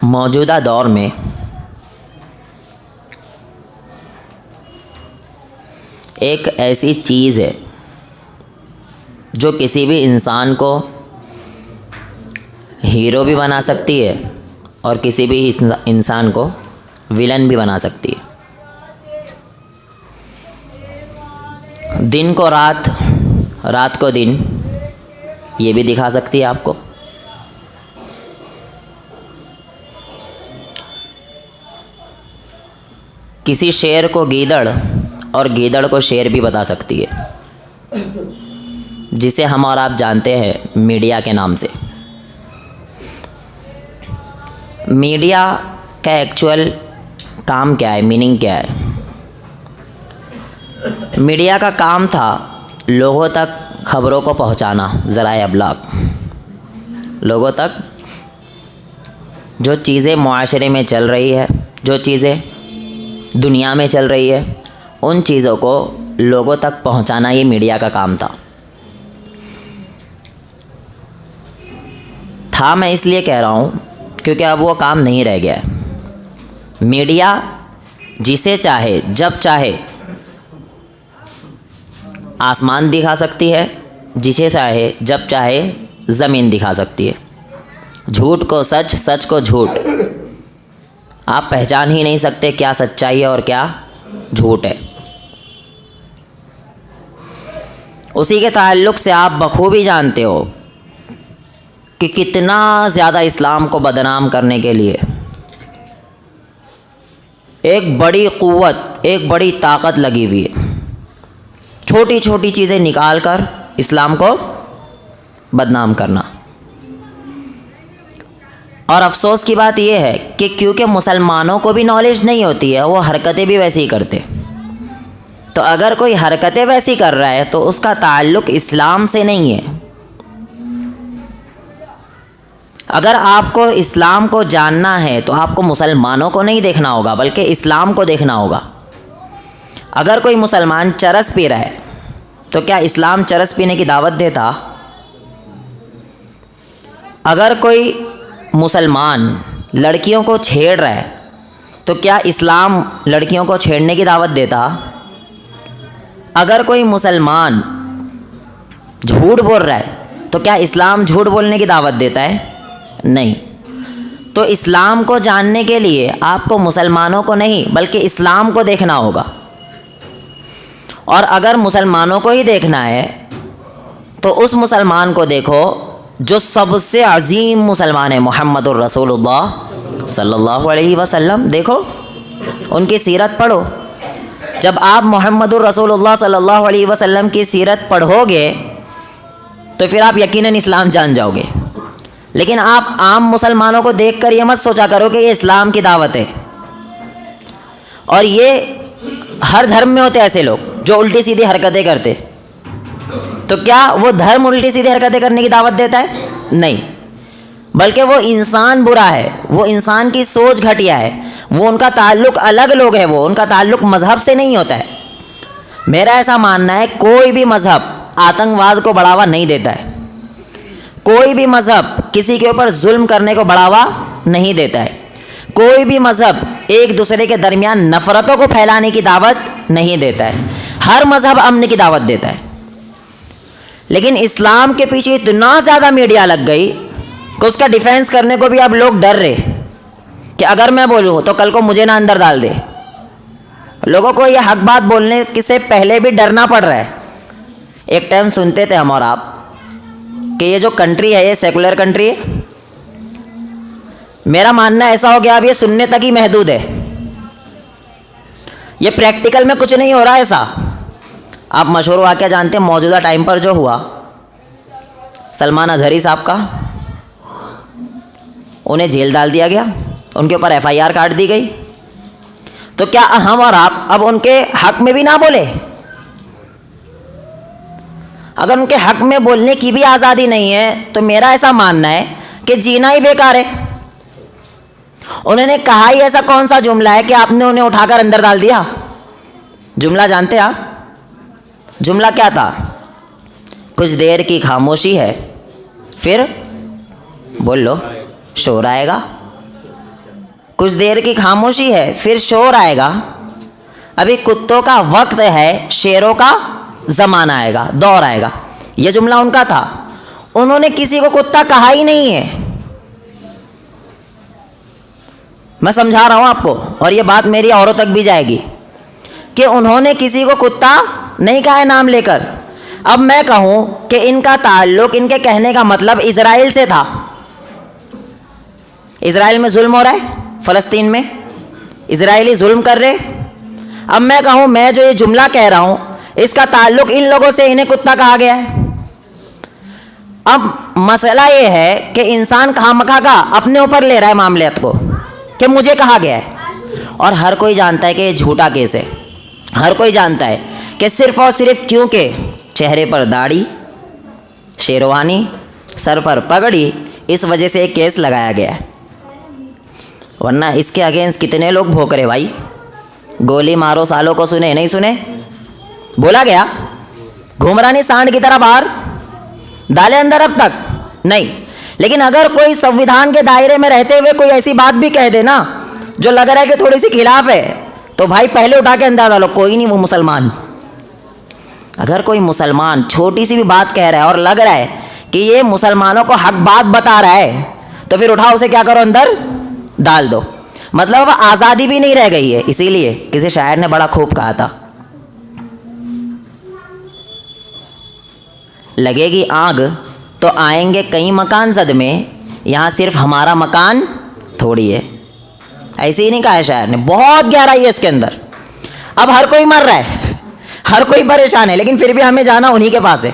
मौजूदा दौर में एक ऐसी चीज़ है जो किसी भी इंसान को हीरो भी बना सकती है और किसी भी इंसान को विलन भी बना सकती है। दिन को रात, रात को दिन, ये भी दिखा सकती है आपको। किसी शेर को गीदड़ और गीदड़ को शेर भी बता सकती है, जिसे हम और आप जानते हैं मीडिया के नाम से। मीडिया का एक्चुअल काम क्या है, मीनिंग क्या है? मीडिया का काम था लोगों तक खबरों को पहुंचाना, ज़राए अबलाग, लोगों तक जो चीज़ें मुआशरे में चल रही है, जो चीज़ें दुनिया में चल रही है, उन चीज़ों को लोगों तक पहुंचाना ये मीडिया का काम था। मैं इसलिए कह रहा हूँ क्योंकि अब वो काम नहीं रह गया है। मीडिया जिसे चाहे जब चाहे आसमान दिखा सकती है, जिसे चाहे जब चाहे ज़मीन दिखा सकती है। झूठ को सच, सच को झूठ, आप पहचान ही नहीं सकते क्या सच्चाई है और क्या झूठ है। उसी के ताल्लुक़ से आप बखूबी जानते हो कि कितना ज़्यादा इस्लाम को बदनाम करने के लिए एक बड़ी क़ुव्वत, एक बड़ी ताकत लगी हुई है। छोटी छोटी चीज़ें निकाल कर इस्लाम को बदनाम करना। और अफसोस की बात यह है कि क्योंकि मुसलमानों को भी नॉलेज नहीं होती है, वो हरकतें भी वैसी ही करते। तो अगर कोई हरकतें वैसी कर रहा है तो उसका ताल्लुक़ इस्लाम से नहीं है। अगर आपको इस्लाम को जानना है तो आपको मुसलमानों को नहीं देखना होगा, बल्कि इस्लाम को देखना होगा। अगर कोई मुसलमान चरस पी रहा है तो क्या इस्लाम चरस पीने की दावत देता? अगर कोई मुसलमान लड़कियों को छेड़ रहा है तो क्या इस्लाम लड़कियों को छेड़ने की दावत देता? अगर कोई मुसलमान झूठ बोल रहा है तो क्या इस्लाम झूठ बोलने की दावत देता है? नहीं। तो इस्लाम को जानने के लिए आपको मुसलमानों को नहीं बल्कि इस्लाम को देखना होगा। और अगर मुसलमानों को ही देखना है तो उस मुसलमान को देखो जो सबसे अजीम मुसलमान है, मोहम्मदुर रसूलुल्लाह सल्लल्लाहु अलैहि वसल्लम। देखो, उनकी सीरत पढ़ो। जब आप मोहम्मदुर रसूलुल्लाह सल्लल्लाहु अलैहि वसल्लम की सीरत पढ़ोगे तो फिर आप यकीनन इस्लाम जान जाओगे। लेकिन आप आम मुसलमानों को देखकर ये मत सोचा करो कि ये इस्लाम की दावत है। और ये हर धर्म में होते ऐसे लोग जो उल्टी सीधी हरकतें करते। तो क्या वो धर्म उल्टी सीधी हरकतें करने की दावत देता है? नहीं, बल्कि वो इंसान बुरा है, वो इंसान की सोच घटिया है, वो उनका ताल्लुक़ अलग लोग है, वो उनका ताल्लुक़ मज़हब से नहीं होता है। मेरा ऐसा मानना है कोई भी मज़हब आतंकवाद को बढ़ावा नहीं देता है। कोई भी मज़हब किसी के ऊपर जुल्म करने को बढ़ावा नहीं देता है। कोई भी मज़हब एक दूसरे के दरमियान नफ़रतों को फैलाने की दावत नहीं देता है। हर मज़हब अमन की दावत देता है। लेकिन इस्लाम के पीछे इतना ज़्यादा मीडिया लग गई कि उसका डिफेंस करने को भी अब लोग डर रहे कि अगर मैं बोलूँ तो कल को मुझे ना अंदर डाल दे। लोगों को यह हक बात बोलने से पहले भी डरना पड़ रहा है। एक टाइम सुनते थे हम और आप कि ये जो कंट्री है ये सेकुलर कंट्री है। मेरा मानना ऐसा हो गया अब ये सुनने तक ही महदूद है, ये प्रैक्टिकल में कुछ नहीं हो रहा ऐसा। आप मशहूर वाक़या जानते हैं मौजूदा टाइम पर जो हुआ सलमान अजहरी साहब का, उन्हें जेल डाल दिया गया, उनके ऊपर FIR काट दी गई। तो क्या हम और आप अब उनके हक में भी ना बोले? अगर उनके हक में बोलने की भी आज़ादी नहीं है तो मेरा ऐसा मानना है कि जीना ही बेकार है। उन्होंने कहा ही ऐसा कौन सा जुमला है कि आपने उन्हें उठाकर अंदर डाल दिया? जुमला जानते आप? जुमला क्या था? कुछ देर की खामोशी है, फिर बोल लो शोर आएगा। कुछ देर की खामोशी है, फिर शोर आएगा। अभी कुत्तों का वक्त है, शेरों का ज़माना आएगा, दौर आएगा। ये जुमला उनका था। उन्होंने किसी को कुत्ता कहा ही नहीं है। मैं समझा रहा हूं आपको, और ये बात मेरी औरों तक भी जाएगी कि उन्होंने किसी को कुत्ता नहीं कहा है नाम लेकर। अब मैं कहूं कि इनका ताल्लुक, इनके कहने का मतलब इजराइल से था। इजराइल में जुल्म हो रहा है, फ़लस्तीन में इजराइली जुल्म कर रहे। अब मैं कहूं, मैं जो ये जुमला कह रहा हूं इसका ताल्लुक इन लोगों से, इन्हें कुत्ता कहा गया है। अब मसला ये है कि इंसान खामखा का अपने ऊपर ले रहा है मामलेत को कि मुझे कहा गया है, और हर कोई जानता है कि ये झूठा केस है। हर कोई जानता है कि सिर्फ और सिर्फ क्योंकि चेहरे पर दाढ़ी, शेरवानी, सर पर पगड़ी, इस वजह से एक केस लगाया गया है। वरना इसके अगेंस्ट कितने लोग भोंक रहे भाई। गोली मारो सालों को, सुने नहीं सुने? बोला गया, घूम रहा नहीं सांड की तरह बाहर, डाले अंदर अब तक नहीं। लेकिन अगर कोई संविधान के दायरे में रहते हुए कोई ऐसी बात भी कह दे ना जो लग रहा है कि थोड़ी सी खिलाफ है, तो भाई पहले उठा के अंदर डालो, कोई नहीं वो मुसलमान। अगर कोई मुसलमान छोटी सी भी बात कह रहा है और लग रहा है कि ये मुसलमानों को हक बात बता रहा है, तो फिर उठाओ उसे, क्या करो, अंदर डाल दो। मतलब अब आज़ादी भी नहीं रह गई है। इसीलिए किसी शायर ने बड़ा खूब कहा था, लगेगी आग तो आएंगे कई मकान जद में, यहाँ सिर्फ हमारा मकान थोड़ी है। ऐसे ही नहीं कहा है शायर ने, बहुत गहराई है इसके अंदर। अब हर कोई मर रहा है, हर कोई परेशान है, लेकिन फिर भी हमें जाना उन्हीं के पास है।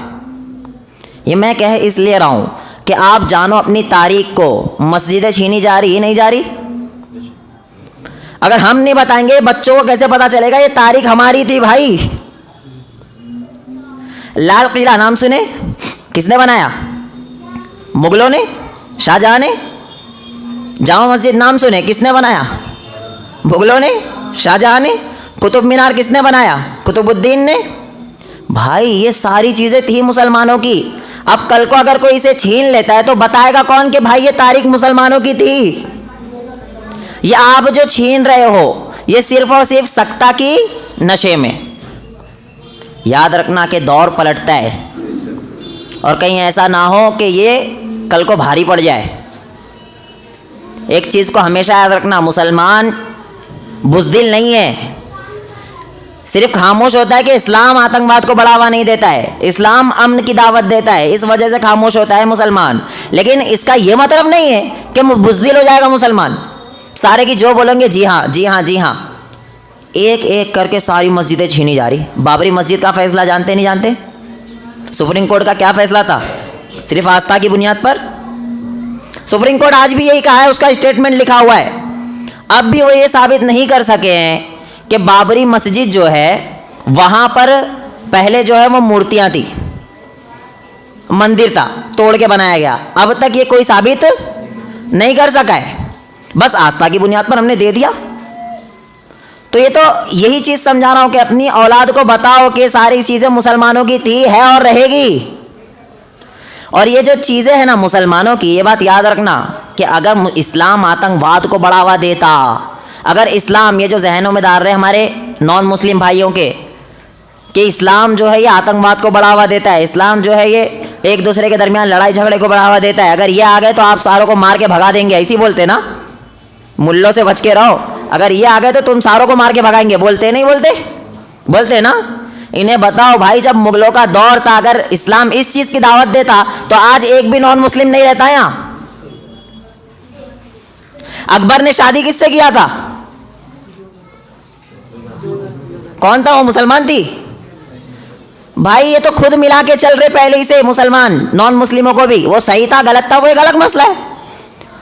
ये मैं कह इसलिए रहा हूँ कि आप जानो अपनी तारीख को, मस्जिदें छीनी जा रही, नहीं जा रही। अगर हम नहीं बताएंगे बच्चों को कैसे पता चलेगा ये तारीख हमारी थी भाई। लाल किला नाम सुने? किसने बनाया? मुगलों ने, शाहजहां ने। जामा मस्जिद नाम सुने? किसने बनाया? मुगलों ने, शाहजहां ने। कुतुब मीनार किसने बनाया? कुतुबुद्दीन ने। भाई ये सारी चीज़ें थी मुसलमानों की। अब कल को अगर कोई इसे छीन लेता है तो बताएगा कौन कि भाई ये तारीख मुसलमानों की थी? ये आप जो छीन रहे हो ये सिर्फ और सिर्फ सख्ता की नशे में। याद रखना कि दौर पलटता है, और कहीं ऐसा ना हो कि ये कल को भारी पड़ जाए। एक चीज़ को हमेशा याद रखना, मुसलमान बुज़दिल नहीं है। सिर्फ खामोश होता है कि इस्लाम आतंकवाद को बढ़ावा नहीं देता है, इस्लाम अमन की दावत देता है, इस वजह से खामोश होता है मुसलमान। लेकिन इसका ये मतलब नहीं है कि बुज़दिल हो जाएगा मुसलमान। सारे की जो बोलेंगे जी हाँ जी हाँ जी हाँ, एक एक करके सारी मस्जिदें छीनी जा रही। बाबरी मस्जिद का फैसला जानते नहीं जानते? सुप्रीम कोर्ट का क्या फैसला था? सिर्फ आस्था की बुनियाद पर। सुप्रीम कोर्ट आज भी यही कहा है, उसका स्टेटमेंट लिखा हुआ है। अब भी वो ये साबित नहीं कर सके हैं कि बाबरी मस्जिद जो है वहाँ पर पहले जो है वो मूर्तियाँ थी, मंदिर था, तोड़ के बनाया गया। अब तक ये कोई साबित नहीं कर सका है, बस आस्था की बुनियाद पर हमने दे दिया। तो ये तो यही चीज़ समझा रहा हूँ कि अपनी औलाद को बताओ कि सारी चीज़ें मुसलमानों की थी, है और रहेगी। और ये जो चीज़ें हैं ना मुसलमानों की, ये बात याद रखना कि अगर इस्लाम आतंकवाद को बढ़ावा देता, अगर इस्लाम, ये जो जहनों में डाल रहे हमारे नॉन मुस्लिम भाइयों के कि इस्लाम जो है ये आतंकवाद को बढ़ावा देता है, इस्लाम जो है ये एक दूसरे के दरमियान लड़ाई झगड़े को बढ़ावा देता है, अगर ये आ गए तो आप सारों को मार के भगा देंगे, ऐसी बोलते ना, मुल्लों से बच के रहो, अगर ये आ गए तो तुम सारों को मार के भगाएंगे, बोलते नहीं बोलते? बोलते ना। इन्हें बताओ भाई, जब मुगलों का दौर था, अगर इस्लाम इस चीज़ की दावत देता तो आज एक भी नॉन मुस्लिम नहीं रहता यहाँ। अकबर ने शादी किससे किया था? कौन था वो? मुसलमान थी भाई। ये तो खुद मिला के चल रहे पहले ही से मुसलमान नॉन मुस्लिमों को भी। वो सही था गलत था वो एक अलग मसला है,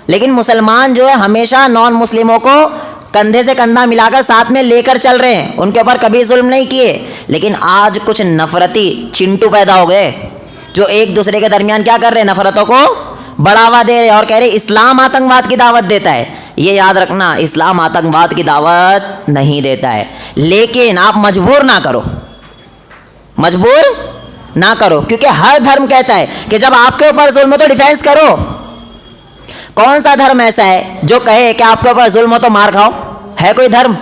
लेकिन मुसलमान जो है हमेशा नॉन मुस्लिमों को कंधे से कंधा मिलाकर साथ में लेकर चल रहे हैं, उनके ऊपर कभी जुल्म नहीं किए। लेकिन आज कुछ नफरती चिंटू पैदा हो गए जो एक दूसरे के दरमियान क्या कर रहे हैं, नफरतों को बढ़ावा दे रहे हैं और कह रहे इस्लाम आतंकवाद की दावत देता है। ये याद रखना, इस्लाम आतंकवाद की दावत नहीं देता है, लेकिन आप मजबूर ना करो, मजबूर ना करो, क्योंकि हर धर्म कहता है कि जब आपके ऊपर जुल्म हो तो डिफेंस करो। कौन सा धर्म ऐसा है जो कहे कि आपके ऊपर जुल्म हो तो मार खाओ? है कोई धर्म?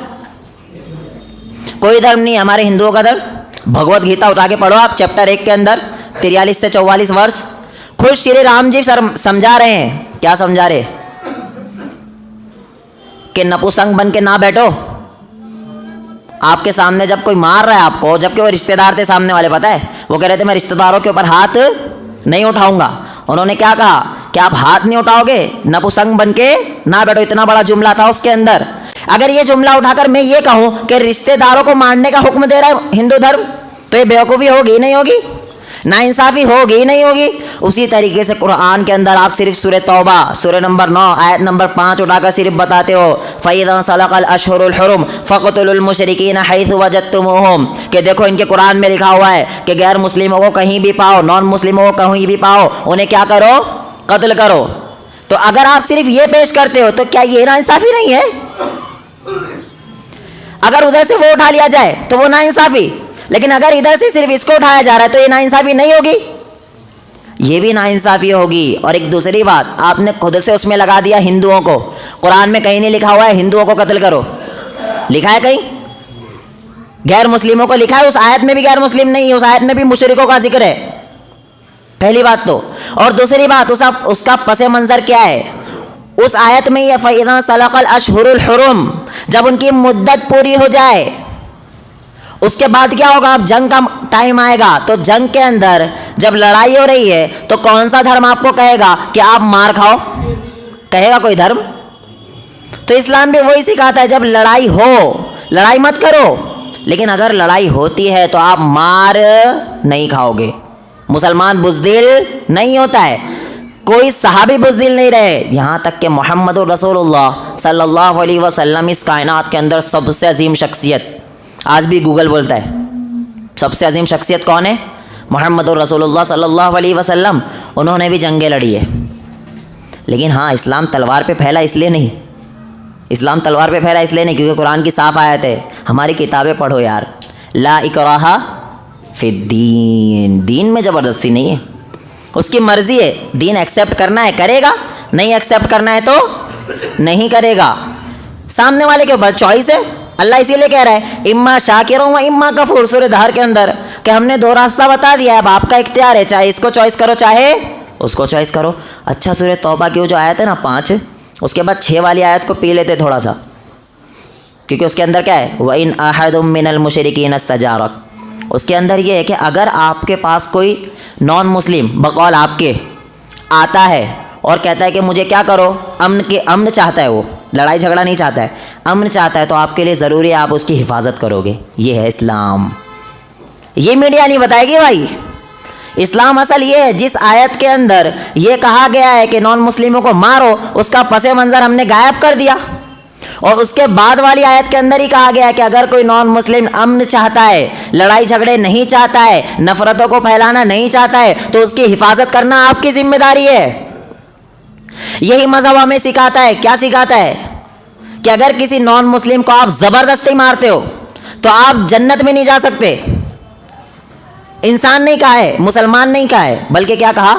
कोई धर्म नहीं। हमारे हिंदुओं का धर्म भगवत गीता उठा के पढ़ो आप, चैप्टर 1 के अंदर 43 से 44 वर्ष। खुद श्री राम जी समझा रहे हैं। क्या समझा रहे? कि नपुसंग बन के ना बैठो। आपके सामने जब कोई मार रहा है आपको, जबकि वो रिश्तेदार थे सामने वाले, पता है वो कह रहे थे मैं रिश्तेदारों के ऊपर हाथ नहीं उठाऊंगा। उन्होंने क्या कहा कि आप हाथ नहीं उठाओगे, नपुसंग बन के ना बैठो। इतना बड़ा जुमला था उसके अंदर। अगर ये जुमला उठाकर मैं ये कहूं कि रिश्तेदारों को मारने का हुक्म दे रहा है हिंदू धर्म, तो ये बेवकूफ़ी होगी नहीं होगी? नाइंसाफ़ी होगी नहीं होगी? उसी तरीके से कुरान के अंदर आप सिर्फ सूरह तौबा सूरह नंबर 9 आयत नंबर 5 उठाकर सिर्फ बताते हो फ़इज़ा सलक़ल अशहुरुल हुरुम फ़क़्तुलुल मुशरिकीन हैथु वजदतुमूहुम, कि देखो इनके कुरान में लिखा हुआ है कि गैर मुस्लिमों को कहीं भी पाओ, नॉन मुस्लिमों को कहीं भी पाओ, उन्हें क्या करो? कत्ल करो। तो अगर आप सिर्फ ये पेश करते हो तो क्या ये नाइंसाफ़ी नहीं है? अगर उधर से वो उठा लिया जाए तो वो नाइंसाफ़ी, लेकिन अगर इधर से सिर्फ इसको उठाया जा रहा है तो ये नाइंसाफ़ी नहीं होगी? ये भी नाइंसाफ़ी होगी। और एक दूसरी बात, आपने खुद से उसमें लगा दिया हिंदुओं को। कुरान में कहीं नहीं लिखा हुआ है हिंदुओं को कत्ल करो, लिखा है कहीं? गैर मुस्लिमों को लिखा है? उस आयत में भी गैर मुस्लिम नहीं है, उस आयत में भी मुशरिकों का जिक्र है, पहली बात तो। और दूसरी बात, उसका पसे मंजर क्या है? उस आयत में यह फ़इज़ा सलक़ल अशहुरुल हुरुम, जब उनकी मुद्दत पूरी हो जाए उसके बाद क्या होगा? अब जंग का टाइम आएगा, तो जंग के अंदर जब लड़ाई हो रही है तो कौन सा धर्म आपको कहेगा कि आप मार खाओ? कहेगा कोई धर्म? तो इस्लाम भी वही सिखाता है, जब लड़ाई हो लड़ाई मत करो, लेकिन अगर लड़ाई होती है तो आप मार नहीं खाओगे। मुसलमान बुज़दिल नहीं होता है, कोई सहाबी बुज़दिल नहीं रहे, यहाँ तक कि मोहम्मद रसूलुल्लाह सल्लल्लाहु अलैहि वसल्लम इस कायनात के अंदर सबसे अजीम शख्सियत, आज भी गूगल बोलता है सबसे अजीम शख्सियत कौन है? मोहम्मद रसूलुल्लाह सल्लल्लाहु अलैहि वसल्लम। उन्होंने भी जंगें लड़ी है, लेकिन हाँ इस्लाम तलवार पे फैला इसलिए नहीं, इस्लाम तलवार पे फैला इसलिए नहीं क्योंकि कुरान की साफ़ आयत है, हमारी किताबें पढ़ो यार, ला इकराहा फिद्दीन, दीन में ज़बरदस्ती नहीं है, उसकी मर्ज़ी है। दीन एक्सेप्ट करना है करेगा, नहीं एक्सेप्ट करना है तो नहीं करेगा। सामने वाले के ऊपर चॉइस है। अल्लाह इसीलिए कह रहा है इम्मा शाकिरों व इम्मा कफूर, सूरह दहर के अंदर, कि हमने दो रास्ता बता दिया है, अब आपका इख्तियार है, चाहे इसको चॉइस करो चाहे उसको चॉइस करो। अच्छा, सूरह तौबा की वो जो आयत है ना 5, उसके बाद 6 वाली आयत को पी लेते थोड़ा सा, क्योंकि उसके अंदर क्या है? व इन अहदुम मिनल मुशरिकीन इस्तजारक, उसके अंदर ये है कि अगर आपके पास कोई नॉन मुस्लिम बकौल आपके आता है और कहता है कि मुझे क्या करो, अमन चाहता है, वो लड़ाई झगड़ा नहीं चाहता है, अमन चाहता है, तो आपके लिए ज़रूरी है आप उसकी हिफाजत करोगे। ये है इस्लाम। ये मीडिया नहीं बताएगी भाई। इस्लाम असल ये है, जिस आयत के अंदर ये कहा गया है कि नॉन मुस्लिमों को मारो, उसका पसे मंज़र हमने गायब कर दिया, और उसके बाद वाली आयत के अंदर ही कहा गया है कि अगर कोई नॉन मुस्लिम अमन चाहता है, लड़ाई झगड़े नहीं चाहता है, नफ़रतों को फैलाना नहीं चाहता है, तो उसकी हिफाजत करना आपकी जिम्मेदारी है। यही मज़हब हमें सिखाता है। क्या सिखाता है? कि अगर किसी नॉन मुस्लिम को आप ज़बरदस्ती मारते हो तो आप जन्नत में नहीं जा सकते। इंसान नहीं कहा है, मुसलमान नहीं कहा है, बल्कि क्या कहा?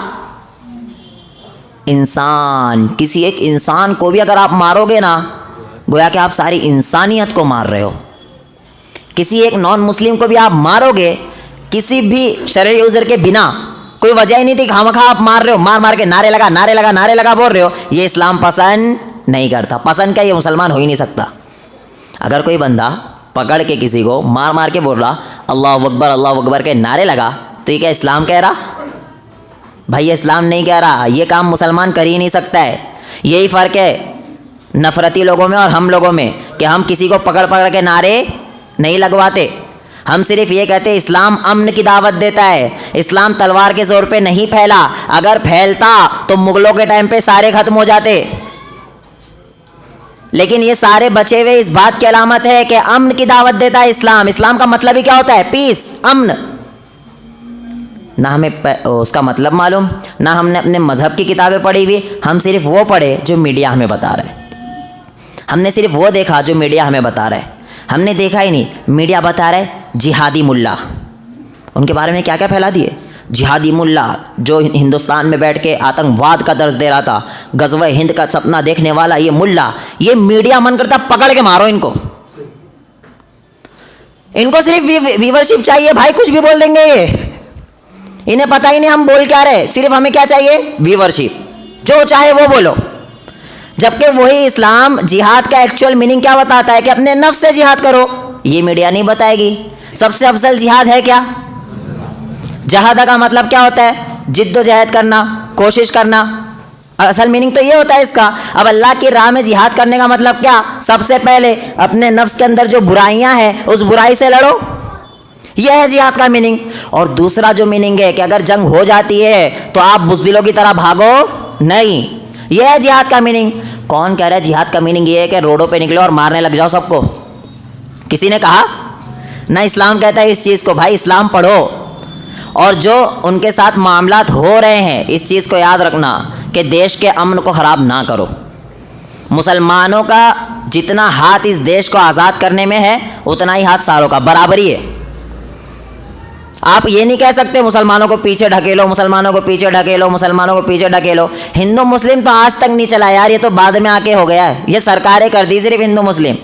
इंसान। किसी एक इंसान को भी अगर आप मारोगे ना, गोया कि आप सारी इंसानियत को मार रहे हो। किसी एक नॉन मुस्लिम को भी आप मारोगे किसी भी शरई उज़र के बिना, कोई वजह ही नहीं थी, खामखा आप मार रहे हो, मार मार के नारे लगा बोल रहे हो, ये इस्लाम पसंद नहीं करता। पसंद क्या, ये मुसलमान हो ही नहीं सकता। अगर कोई बंदा पकड़ के किसी को मार मार के बोल रहा अल्लाहु अकबर के नारे लगा, तो ये क्या इस्लाम कह रहा? भाई ये इस्लाम नहीं कह रहा, ये काम मुसलमान कर ही नहीं सकता है। यही फ़र्क है नफ़रती लोगों में और हम लोगों में, कि हम किसी को पकड़ पकड़ के नारे नहीं लगवाते। हम सिर्फ ये कहते हैं इस्लाम अमन की दावत देता है, इस्लाम तलवार के ज़ोर पे नहीं फैला। अगर फैलता तो मुग़लों के टाइम पे सारे ख़त्म हो जाते, लेकिन ये सारे बचे हुए इस बात की अलामत है कि अमन की दावत देता है इस्लाम। इस्लाम का मतलब ही क्या होता है? पीस, अमन। ना हमें उसका मतलब मालूम, ना हमने अपने मज़हब की किताबें पढ़ी हुई, हम सिर्फ वो पढ़े जो मीडिया हमें बता रहा है। हमने सिर्फ वो देखा जो मीडिया हमें बता रहा है, हमने देखा ही नहीं मीडिया बता रहा है जिहादी मुल्ला, उनके बारे में क्या क्या फैला दिए, जिहादी मुल्ला जो हिंदुस्तान में बैठ के आतंकवाद का दर्ज दे रहा था, गज़वा हिंद का सपना देखने वाला ये मुल्ला, ये मीडिया मन करता पकड़ के मारो इनको। इनको सिर्फ व्यूवरशिप चाहिए भाई, कुछ भी बोल देंगे ये, इन्हें पता ही नहीं हम बोल क्या रहे, सिर्फ हमें क्या चाहिए, व्यूवरशिप, जो चाहे वो बोलो। जबकि वही इस्लाम जिहाद का एक्चुअल मीनिंग क्या बताता है कि अपने नफ्स से जिहाद करो, ये मीडिया नहीं बताएगी। सबसे अफजल जिहाद है क्या? जहादा का मतलब क्या होता है? जिद्दोजहद करना, कोशिश करना, असल मीनिंग तो ये होता है इसका। अब अल्लाह की राह में जिहाद करने का मतलब क्या? सबसे पहले अपने नफ्स के अंदर जो बुराइयां हैं उस बुराई से लड़ो, यह है जिहाद का मीनिंग। और दूसरा जो मीनिंग है कि अगर जंग हो जाती है तो आप बुज़दिलों की तरह भागो नहीं, यह है जिहाद का मीनिंग। कौन कह रहा है जिहाद का मीनिंग ये है कि रोडों पे निकलो और मारने लग जाओ सबको? किसी ने कहा ना। इस्लाम कहता है इस चीज़ को, भाई इस्लाम पढ़ो और जो उनके साथ मामलात हो रहे हैं इस चीज़ को याद रखना कि देश के अमन को ख़राब ना करो। मुसलमानों का जितना हाथ इस देश को आज़ाद करने में है उतना ही हाथ सारों का बराबरी है। आप ये नहीं कह सकते मुसलमानों को पीछे ढकेलो, मुसलमानों को पीछे ढकेलो, मुसलमानों को पीछे ढकेलो। हिंदू मुस्लिम तो आज तक नहीं चला यार, ये तो बाद में आके हो गया है, ये सरकारें कर दी सिर्फ हिंदू मुस्लिम।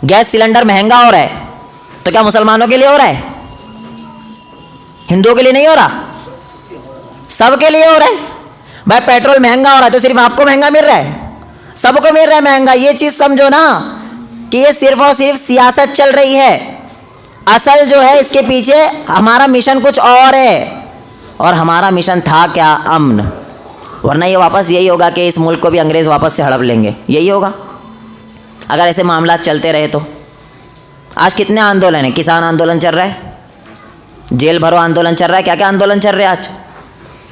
गैस सिलेंडर महंगा हो रहा है तो क्या मुसलमानों के लिए हो रहा है? हिंदुओं के लिए नहीं हो रहा, सबके लिए हो रहा है। भाई पेट्रोल महंगा हो रहा है तो सिर्फ आपको महंगा मिल रहा है? सबको मिल रहा है महंगा। ये चीज़ समझो ना कि ये सिर्फ और सिर्फ सियासत चल रही है। असल जो है इसके पीछे हमारा मिशन कुछ और है, और हमारा मिशन था क्या? अमन। वरना ये वापस यही होगा कि इस मुल्क को भी अंग्रेज़ वापस से हड़प लेंगे, यही होगा अगर ऐसे मामला चलते रहे तो। आज कितने आंदोलन हैं? किसान आंदोलन चल रहा है, जेल भरो आंदोलन चल रहा है, क्या क्या आंदोलन चल रहे हैं आज।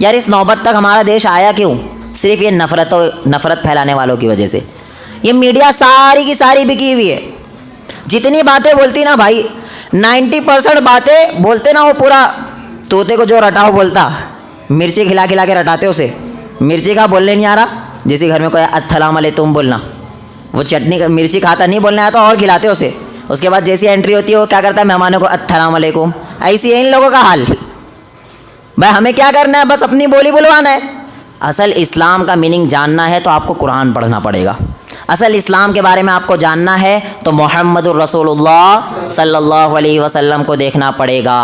यार इस नौबत तक हमारा देश आया क्यों? सिर्फ ये नफ़रत फैलाने वालों की वजह से। ये मीडिया सारी की सारी बिकी हुई है। जितनी बातें बोलती ना भाई, 90% बातें बोलते ना वो पूरा तोते को जो रटाओ बोलता, मिर्ची खिला खिला के रटाते उसे। मिर्ची का बोलने नहीं आ रहा, जिस घर में कोई अस्सलाम वालेकुम बोलना, वो चटनी मिर्ची खाता नहीं बोलने आता और खिलाते उसे। उसके बाद जैसी एंट्री होती है वो क्या करता है, मेहमानों को अस्सलाम वालेकुम। ऐसी है इन लोगों का हाल। भाई हमें क्या करना है? बस अपनी बोली बुलवाना है। असल इस्लाम का मीनिंग जानना है तो आपको कुरान पढ़ना पड़ेगा। असल इस्लाम के बारे में आपको जानना है तो मोहम्मदुर रसूलुल्लाह सल्लल्लाहु अलैहि वसल्लम को देखना पड़ेगा।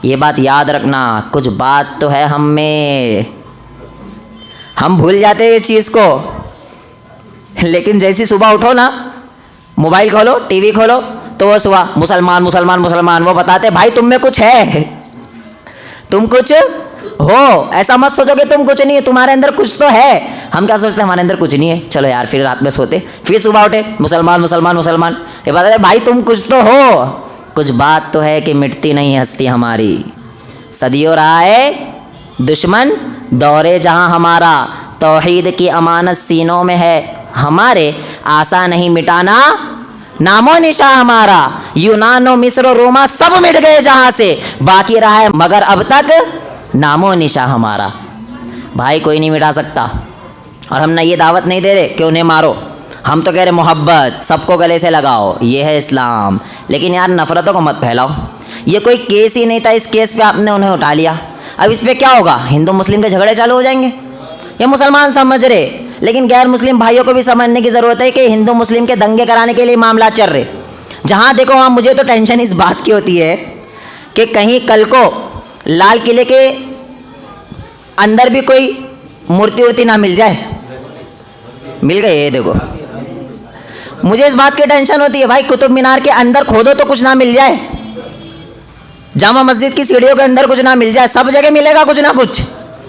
ये बात याद रखना। कुछ बात तो है हम में, हम भूल जाते हैं इस चीज़ को। लेकिन जैसी सुबह उठो ना, मोबाइल खोलो, टीवी खोलो, तो वो सुबह मुसलमान मुसलमान मुसलमान, वो बताते भाई तुम में कुछ है, तुम कुछ हो। ऐसा मत सोचो कि तुम कुछ नहीं है, तुम्हारे अंदर कुछ तो है। हम क्या सोचते हैं हमारे अंदर कुछ नहीं है, चलो यार फिर रात में सोते, फिर सुबह उठे मुसलमान मुसलमान मुसलमान। ये बात है भाई तुम कुछ तो हो, कुछ बात तो है कि मिटती नहीं हस्ती हमारी। सदियों रहा है दुश्मन दौरे जहां हमारा, तौहीद की अमानत सीनों में है हमारे, आसा नहीं मिटाना नामो निशा हमारा। यूनान मिस्र रोमा सब मिट गए जहां से, बाकी रहा है मगर अब तक नामो निशा हमारा। भाई कोई नहीं मिटा सकता। और हम ना ये दावत नहीं दे रहे कि उन्हें मारो, हम तो कह रहे मोहब्बत, सबको गले से लगाओ, ये है इस्लाम। लेकिन यार नफ़रतों को मत फैलाओ। ये कोई केस ही नहीं था, इस केस पे आपने उन्हें उठा लिया। अब इस पे क्या होगा? हिंदू मुस्लिम के झगड़े चालू हो जाएंगे। ये मुसलमान समझ रहे, लेकिन गैर मुस्लिम भाइयों को भी समझने की ज़रूरत है कि हिंदू मुस्लिम के दंगे कराने के लिए मामला चल रहे। जहाँ देखो वहाँ मुझे तो टेंशन इस बात की होती है कि कहीं कल को लाल किले के अंदर भी कोई मूर्ति उर्ति ना मिल जाए। मिल गई ये देखो, मुझे इस बात की टेंशन होती है भाई, कुतुब मीनार के अंदर खोदो तो कुछ ना मिल जाए, जामा मस्जिद की सीढ़ियों के अंदर कुछ ना मिल जाए, सब जगह मिलेगा कुछ ना कुछ।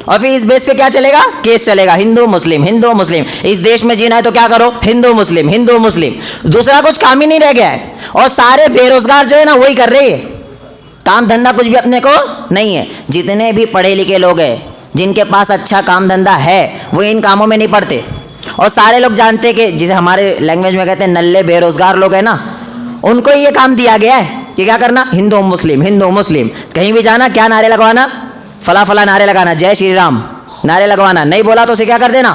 और फिर इस बेस पे क्या चलेगा? केस चलेगा, हिंदू मुस्लिम हिंदू मुस्लिम। इस देश में जीना है तो क्या करो? हिंदू मुस्लिम हिंदू मुस्लिम। दूसरा कुछ काम ही नहीं रह गया है। और सारे बेरोजगार जो है ना वही कर रहे हैं, काम धंधा कुछ भी अपने को नहीं है। जितने भी पढ़े लिखे लोग हैं जिनके पास अच्छा काम धंधा है वो इन कामों में नहीं पड़ते। और सारे लोग जानते हैं कि जिसे हमारे लैंग्वेज में कहते हैं नल्ले बेरोजगार लोग हैं ना, उनको ये काम दिया गया है कि क्या करना? हिंदू मुस्लिम हिंदू मुस्लिम। कहीं भी जाना क्या नारे लगवाना? फला फला नारे लगाना, जय श्री राम नारे लगवाना। नहीं बोला तो उसे क्या कर देना?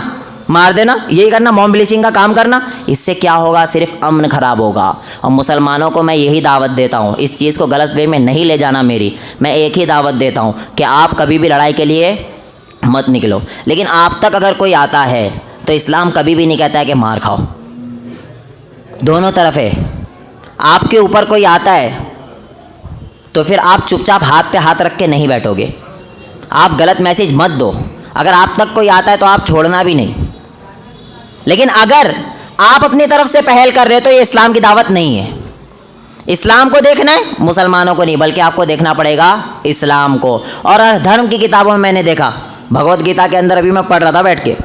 मार देना, यही करना, मॉम ब्लीचिंग का काम करना। इससे क्या होगा? सिर्फ अमन खराब होगा। और मुसलमानों को मैं यही दावत देता हूँ, इस चीज़ को गलत वे में नहीं ले जाना मेरी, मैं एक ही दावत देता हूँ कि आप कभी भी लड़ाई के लिए मत निकलो। लेकिन आप तक अगर कोई आता है तो इस्लाम कभी भी नहीं कहता है कि मार खाओ, दोनों तरफ है। आपके ऊपर कोई आता है तो फिर आप चुपचाप हाथ पे हाथ रख के नहीं बैठोगे, आप गलत मैसेज मत दो। अगर आप तक कोई आता है तो आप छोड़ना भी नहीं। लेकिन अगर आप अपनी तरफ से पहल कर रहे हो तो ये इस्लाम की दावत नहीं है। इस्लाम को देखना है, मुसलमानों को नहीं, बल्कि आपको देखना पड़ेगा इस्लाम को। और धर्म की किताबों में मैंने देखा, भगवत गीता के अंदर अभी मैं पढ़ रहा था बैठ के,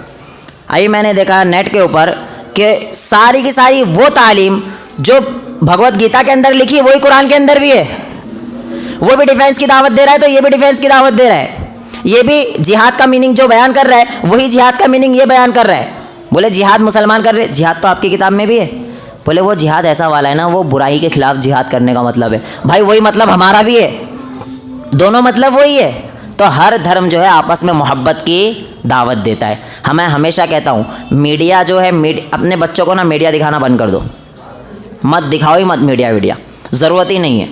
अभी मैंने देखा नेट के ऊपर कि सारी की सारी वो तालीम जो भगवत गीता के अंदर लिखी वही कुरान के अंदर भी है। वो भी डिफेंस की दावत दे रहा है तो ये भी डिफेंस की दावत दे रहा है। ये भी जिहाद का मीनिंग जो बयान कर रहा है वही जिहाद का मीनिंग ये बयान कर रहा है। बोले जिहाद मुसलमान कर रहे, जिहाद तो आपकी किताब में भी है। बोले वो जिहाद ऐसा वाला है ना, वो बुराई के खिलाफ जिहाद करने का मतलब है। भाई वही मतलब हमारा भी है, दोनों मतलब वही है। तो हर धर्म जो है आपस में मोहब्बत की दावत देता है। मैं हमेशा कहता हूँ मीडिया जो है, अपने बच्चों को ना मीडिया दिखाना बंद कर दो, मत दिखाओ ही मत मीडिया, ज़रूरत ही नहीं है।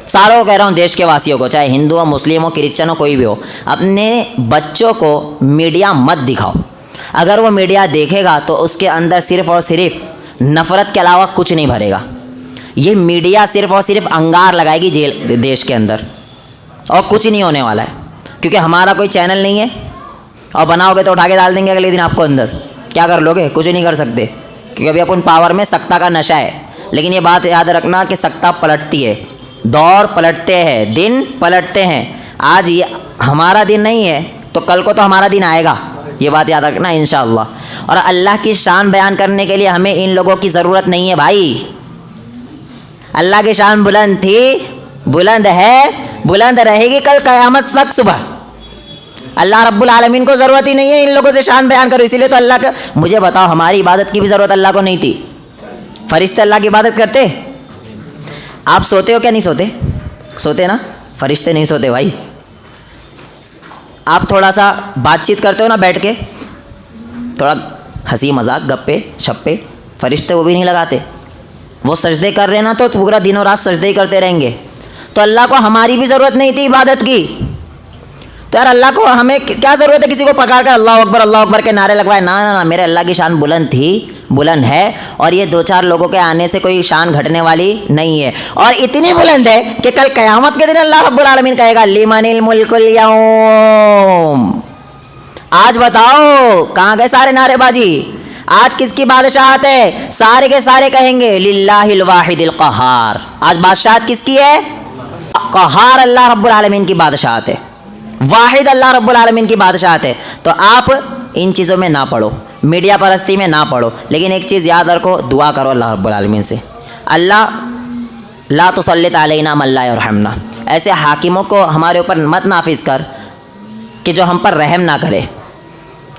सारों को कह रहा हूँ, देश के वासियों को, चाहे हिंदू हो, मुस्लिम हो, क्रिश्चन हो, कोई भी हो, अपने बच्चों को मीडिया मत दिखाओ। अगर वो मीडिया देखेगा तो उसके अंदर सिर्फ़ और सिर्फ नफ़रत के अलावा कुछ नहीं भरेगा। ये मीडिया सिर्फ़ और सिर्फ अंगार लगाएगी जेल देश के अंदर, और कुछ नहीं होने वाला है। क्योंकि हमारा कोई चैनल नहीं है, और बनाओगे तो उठा के डाल देंगे अगले दिन आपको अंदर। क्या कर लोगे? कुछ नहीं कर सकते, क्योंकि अभी अपन पावर में सत्ता का नशा है। लेकिन ये बात याद रखना कि सत्ता पलटती है, दौर पलटते हैं, दिन पलटते हैं। आज ये हमारा दिन नहीं है तो कल को तो हमारा दिन आएगा, ये बात याद रखना इंशाअल्लाह। और अल्लाह की शान बयान करने के लिए हमें इन लोगों की ज़रूरत नहीं है भाई। अल्लाह की शान बुलंद थी, बुलंद है, बुलंद रहेगी कल क़यामत तक सुबह। अल्लाह रब्बुल आलमीन को ज़रूरत ही नहीं है इन लोगों से शान बयान करो। इसीलिए तो अल्लाह का, मुझे बताओ, हमारी इबादत की भी ज़रूरत अल्लाह को नहीं थी। फरिश्ते अल्लाह की इबादत करते? आप सोते हो क्या? नहीं सोते? सोते ना, फरिश्ते नहीं सोते भाई। आप थोड़ा सा बातचीत करते हो ना बैठ के, थोड़ा हंसी मजाक गप्पे शप्पे, फरिश्ते वो भी नहीं लगाते। वो सजदे कर रहे ना तो पूरा दिन और रात सजदे ही करते रहेंगे। तो अल्लाह को हमारी भी ज़रूरत नहीं थी इबादत की। तो यार अल्लाह को हमें क्या ज़रूरत है किसी को पकड़ कर अल्लाह अकबर के नारे लगवाए? ना ना ना, मेरे अल्लाह की शान बुलंद थी, बुलंद है, और ये दो चार लोगों के आने से कोई शान घटने वाली नहीं है। और इतनी बुलंद है कि कल क़यामत के दिन अल्लाह रब्बुल आलमीन कहेगा लिमनिल मुल्कुल यौम। आज बताओ कहाँ गए सारे नारेबाजी? आज किसकी बादशाहत है? सारे के सारे कहेंगे लिल्लाहिल वाहिदिल क़हार। आज बादशाहत किसकी है? क़हार अल्लाह रब्बुल आलमीन की बादशाहत है, वाहिद अल्लाह रब्बुल आलमीन की बादशाहत है। तो आप इन चीज़ों में ना पढ़ो, मीडिया परस्ती में ना पढ़ो। लेकिन एक चीज़ याद रखो, दुआ करो अल्लाह रब्बुल आलमीन से, अल्लाह ला तुसल्लित अलैना मन ला यरहमना। ऐसे हाकिमों को हमारे ऊपर मत नाफिज कर कि जो हम पर रहम ना करे,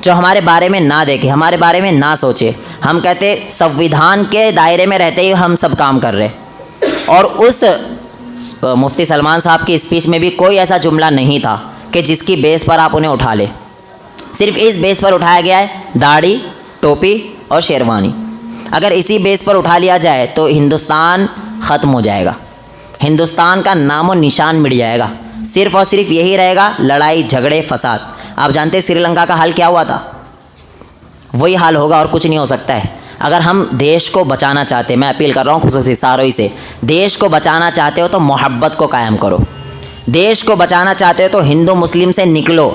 जो हमारे बारे में ना देखे, हमारे बारे में ना सोचे। हम कहते संविधान के दायरे में रहते ही हम सब काम कर रहे। और उस मुफ्ती सलमान साहब की स्पीच में भी कोई ऐसा जुमला नहीं था कि जिसकी बेस पर आप उन्हें उठा ले। सिर्फ इस बेस पर उठाया गया है, दाढ़ी, टोपी और शेरवानी। अगर इसी बेस पर उठा लिया जाए तो हिंदुस्तान ख़त्म हो जाएगा, हिंदुस्तान का नामो निशान मिट जाएगा। सिर्फ़ और सिर्फ यही रहेगा, लड़ाई झगड़े फसाद। आप जानते हैं श्रीलंका का हाल क्या हुआ था? वही हाल होगा और कुछ नहीं हो सकता है। अगर हम देश को बचाना चाहते, मैं अपील कर रहा हूँ खुसूसी सारोई से, देश को बचाना चाहते हो तो मोहब्बत को कायम करो। देश को बचाना चाहते हो तो हिंदू मुस्लिम से निकलो।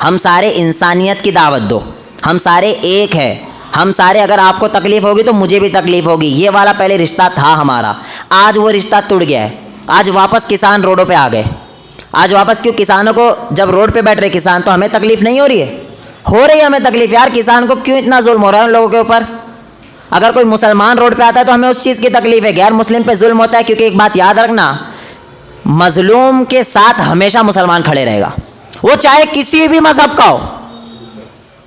हम सारे इंसानियत की दावत दो, हम सारे एक हैं। हम सारे, अगर आपको तकलीफ़ होगी तो मुझे भी तकलीफ़ होगी। ये वाला पहले रिश्ता था हमारा, आज वो रिश्ता टूट गया है। आज वापस किसान रोडों पे आ गए। आज वापस क्यों? किसानों को जब रोड पे बैठ रहे किसान, तो हमें तकलीफ़ नहीं हो रही है? हो रही है हमें तकलीफ़। यार किसान को क्यों इतना जुल्म हो रहा है उन लोगों के ऊपर? अगर कोई मुसलमान रोड पे आता है तो हमें उस चीज़ की तकलीफ़ है, गैर मुस्लिम पे जुल्म होता है। क्योंकि एक बात याद रखना, मजलूम के साथ हमेशा मुसलमान खड़े रहेगा, वो चाहे किसी भी मज़हब का हो,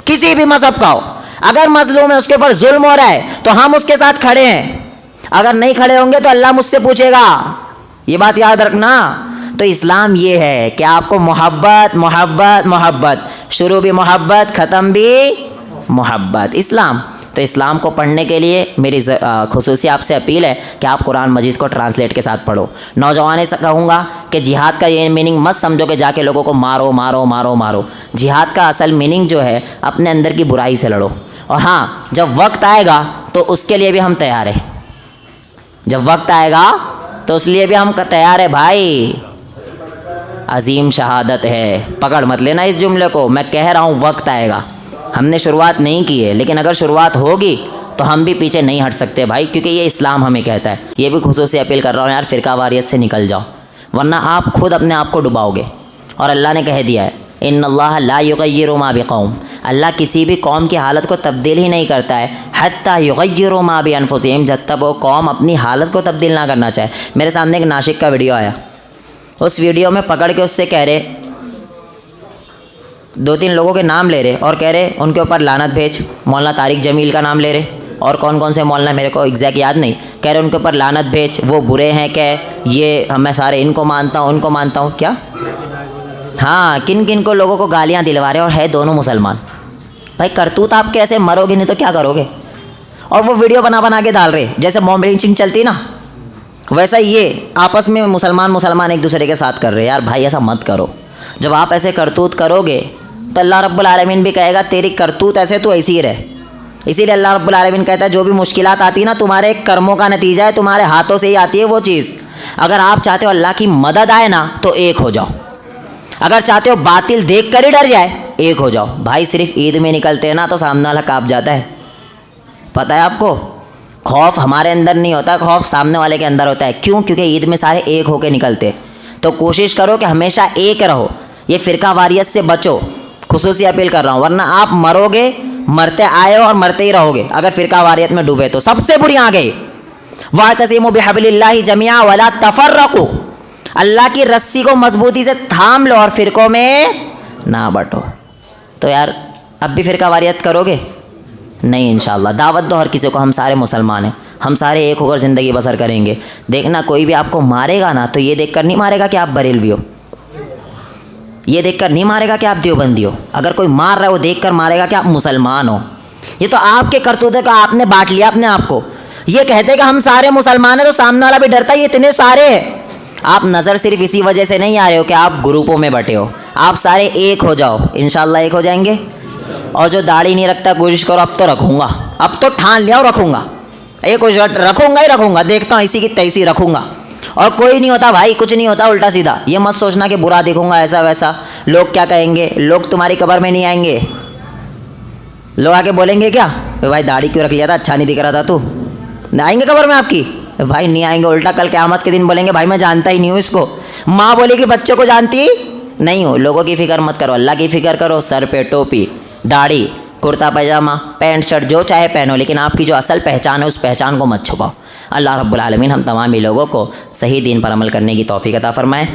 किसी भी मज़हब का हो। अगर मजलूम है, उसके ऊपर जुल्म हो रहा है, तो हम उसके साथ खड़े हैं। अगर नहीं खड़े होंगे तो अल्लाह मुझसे पूछेगा। ये बात याद रखना। तो इस्लाम ये है कि आपको मोहब्बत मोहब्बत मोहब्बत, शुरू भी मोहब्बत, ख़त्म भी मोहब्बत, इस्लाम। तो इस्लाम को पढ़ने के लिए मेरी खुसूसी आपसे अपील है कि आप कुरान मजीद को ट्रांसलेट के साथ पढ़ो। नौजवानों से कहूँगा कि जिहाद का ये मीनिंग मत समझो कि जाके लोगों को मारो मारो मारो मारो। जिहाद का असल मीनिंग जो है, अपने अंदर की बुराई से लड़ो। और हाँ, जब वक्त आएगा तो उसके लिए भी हम तैयार हैं। जब वक्त आएगा तो उस लिए भी हम तैयार है भाई। अजीम शहादत है, पकड़ मत लेना इस जुमले को। मैं कह रहा हूँ वक्त आएगा, हमने शुरुआत नहीं की है, लेकिन अगर शुरुआत होगी तो हम भी पीछे नहीं हट सकते भाई, क्योंकि ये इस्लाम हमें कहता है। ये भी खुसूसी अपील कर रहा हूँ यार, फ़िरका वारियत से निकल जाओ, वरना आप खुद अपने आप को डुबाओगे। और अल्लाह ने कह दिया है, इन्नल्लाह ला युग़य्यिरु मा बिक़ौम, अल्लाह किसी भी कौम की हालत को तब्दील ही नहीं करता है हत्ता युग़य्यिरु मा बिअन्फुसिहिम, जब तक वो कौम अपनी हालत को तब्दील ना करना चाहे। मेरे सामने एक नाशिक का वीडियो आया, उस वीडियो में पकड़ के उससे कह रहे, 2-3 लोगों के नाम ले रहे और कह रहे उनके ऊपर लानत भेज। मौलाना तारिक जमील का नाम ले रहे और कौन कौन से मौलाना मेरे को एग्जैक्ट याद नहीं, कह रहे उनके ऊपर लानत भेज, वो बुरे हैं, क्या ये मैं सारे इनको मानता हूँ उनको मानता हूँ। क्या हाँ, किन किन को लोगों को गालियाँ दिलवा रहे और है दोनों मुसलमान। भाई करतूत आप कैसे, मरोगे नहीं तो क्या करोगे। और वो वीडियो बना बना के डाल रहे, जैसे मॉब लिंचिंग चलती ना, वैसा ये आपस में मुसलमान एक दूसरे के साथ कर रहे। यार भाई ऐसा मत करो। जब आप ऐसे करतूत करोगे तो अल्लाह रब्बुल आलमीन भी कहेगा तेरी करतूत ऐसे तो ऐसी ही रहे। इसीलिए अल्लाह रब्बुल आलमीन कहता है जो भी मुश्किलात आती है ना, तुम्हारे कर्मों का नतीजा है, तुम्हारे हाथों से ही आती है वो चीज़। अगर आप चाहते हो अल्लाह की मदद आए ना तो एक हो जाओ। अगर चाहते हो बातिल देख कर ही डर जाए, एक हो जाओ। भाई सिर्फ ईद में निकलते हैं ना तो सामने वाला काँप जाता है, पता है आपको। खौफ हमारे अंदर नहीं होता, खौफ सामने वाले के अंदर होता है। क्यों? क्योंकि ईद में सारे एक होकर निकलते। तो कोशिश करो कि हमेशा एक रहो, ये फ़िरका वारियत से बचो। खुसूसी अपील कर रहा हूँ, वरना आप मरोगे, मरते आए हो और मरते ही रहोगे अगर फ़िरका वारियत में डूबे तो। सबसे बुरी आ गई, वातसिमू बिहब्लिल्लाहि जमीआ वला तफर्रकू, अल्लाह की रस्सी को मजबूती से थाम लो और फ़िरकों में ना बटो। तो यार अब भी फ़िरका वारियत करोगे? नहीं, इंशाअल्लाह। दावत दो हर किसी को, हम सारे मुसलमान हैं, हम सारे एक होकर ज़िंदगी बसर करेंगे। देखना कोई भी आपको मारेगा ना तो ये देखकर नहीं मारेगा कि आप बरेलवी हो, ये देखकर नहीं मारेगा कि आप देवबंदी हो। अगर कोई मार रहा है वो देखकर मारेगा कि आप मुसलमान हो। ये तो आपके करतूते का आपने बांट लिया अपने आप को। ये कहते कि हम सारे मुसलमान हैं तो सामने वाला भी डरता है, ये इतने सारे हैं। आप नज़र सिर्फ इसी वजह से नहीं आ रहे हो कि आप ग्रुपों में बटे हो। आप सारे एक हो जाओ, इंशाअल्लाह एक हो जाएंगे। और जो दाढ़ी नहीं रखता कोशिश करो, अब तो रखूँगा, अब तो ठान लिया और रखूँगा, एक रखूँगा ही रखूँगा, देखता हूँ इसी की तैसी रखूँगा। और कोई नहीं होता भाई, कुछ नहीं होता, उल्टा सीधा। ये मत सोचना कि बुरा दिखूँगा ऐसा वैसा, लोग क्या कहेंगे। लोग तुम्हारी कब्र में नहीं आएंगे, लोग आके बोलेंगे क्या भाई दाढ़ी क्यों रख लिया था, अच्छा नहीं दिख रहा था तू। आएंगे कब्र में आपकी? भाई नहीं आएंगे। उल्टा कल क़यामत के दिन बोलेंगे भाई मैं जानता ही नहीं हूँ इसको। माँ बोलेगी बच्चों को जानती नहीं हो। लोगों की फ़िक्र मत करो, अल्लाह की फ़िक्र करो। सर पे टोपी, दाढ़ी, कुर्ता पैजामा, पैंट शर्ट जो चाहे पहनो, लेकिन आपकी जो असल पहचान है उस पहचान को मत छुपाओ। अल्लाह रब्बुल आलमीन हम तमाम ही लोगों को सही दीन पर अमल करने की तौफीक अता फ़रमाए।